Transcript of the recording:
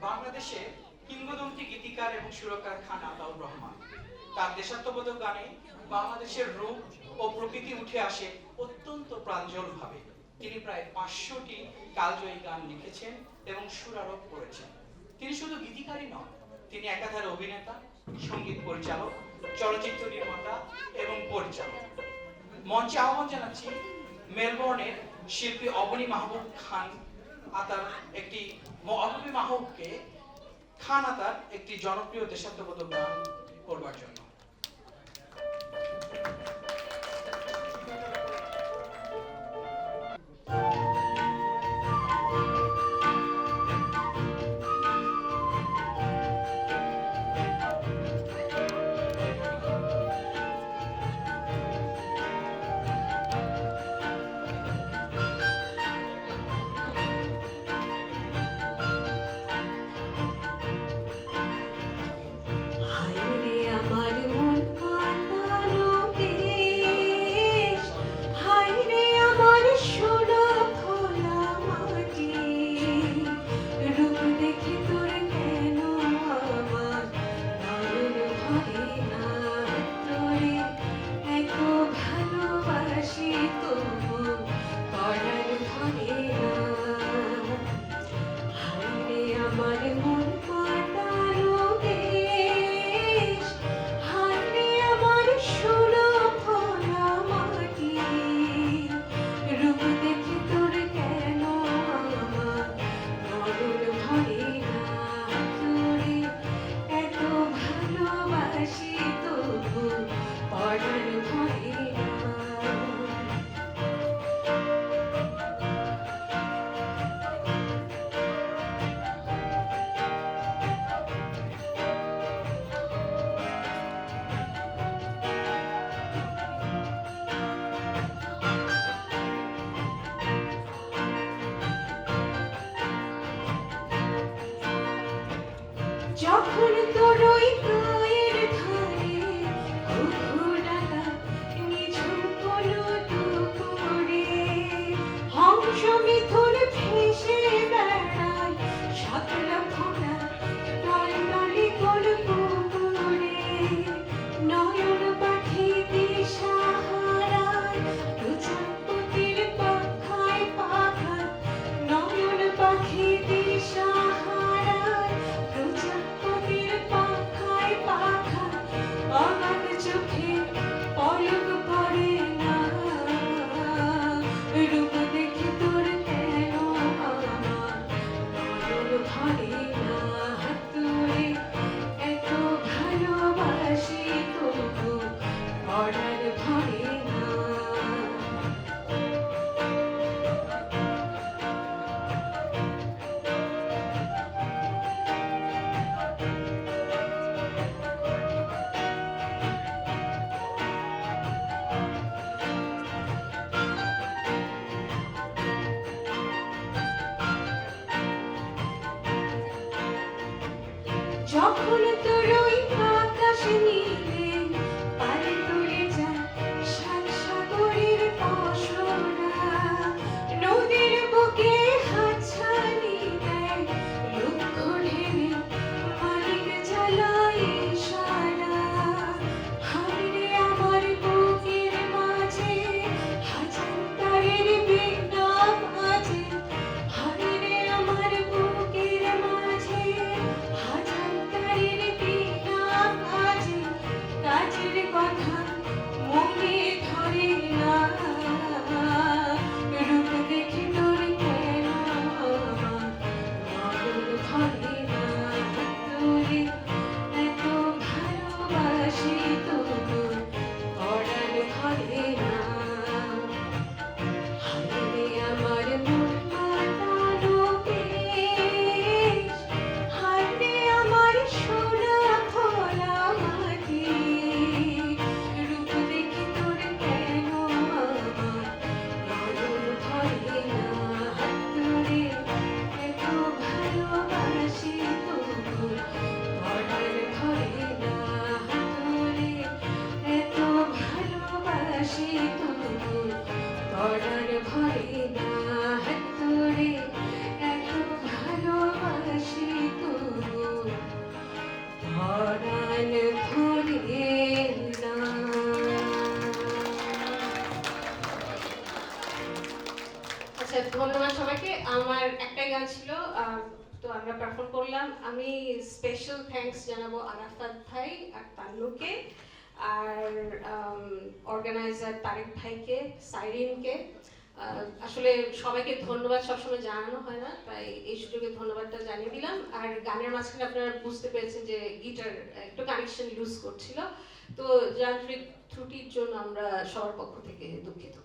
বাংলাদেশে কিংবদন্তি গীতিকার এবং সুরকার খান আতাউর রহমান তার দেশাত্মবোধক গানে বাংলাদেশের রূপ ও প্রকৃতি উঠে আসে অত্যন্ত প্রাঞ্জলভাবে। তিনি প্রায় 500টি কালজয়ী গান লিখেছেন এবং সুরারোপ করেছেন। তিনি শুধু গীতিকারই নন, তিনি একাধারে অভিনেতা, সঙ্গীত পরিচালক, চলচ্চিত্র নির্মাতা এবং পরিচালক। মঞ্চে আহ্বান জানাচ্ছি মেলবোর্নের শিল্পী অবনী মাহবুব খান আতার একটি জনপ্রিয় দেশাত্মবোধক গান করবার জন্য। যখন তোর ওই গায়ের ধারে ঘুঘু ডাকা নিঝুম কোনো দুপুরে হংস মিথুন ভেসে বেড়ায় সাতলা ফোঁটা টলটলে কোন পুকুরে নয়ন পাখি দিশাহারায় দুচম্পতির পাখায় পাখায় নয়ন পাখি দিশাহারায় আমার চোখে পলক পড়ে না রূপ দেখে তোর কেন আমার নয়ন ভরে না তোরে এত ভালোবাসি তবু পড়ার ভরে না যখন তোর ওই আকাশ নীলে পারে তোরে যায় সাত সাগরের পশরা নদীর বুকে হাতছানি দেয় লক্ষ ঢেলে মালিক জ্বালায় সারা হায়রে আমার বুকের মাঝে হাজার তারের বিনা মাঝে হায়রে আমার বুকের মাঝে হাজার তারের বিনা মাঝে আমার একটাই গান ছিল, তো আমরা পারফর্ম করলাম। আমি স্পেশাল থ্যাঙ্কস জানাবো আরাফাত ভাই আর তান্নুকে, আর অর্গানাইজার তারেক ভাইকে, সাইরিনকে। আসলে সবাইকে ধন্যবাদ সবসময় জানানো হয় না, তাই এই সুযোগে ধন্যবাদটা জানিয়ে দিলাম। আর গানের মাঝখানে আপনারা বুঝতে পেরেছেন যে গিটার একটু কানেকশন লুজ করছিল, তো যান্ত্রিক ত্রুটির জন্য আমরা সবার পক্ষ থেকে দুঃখিত।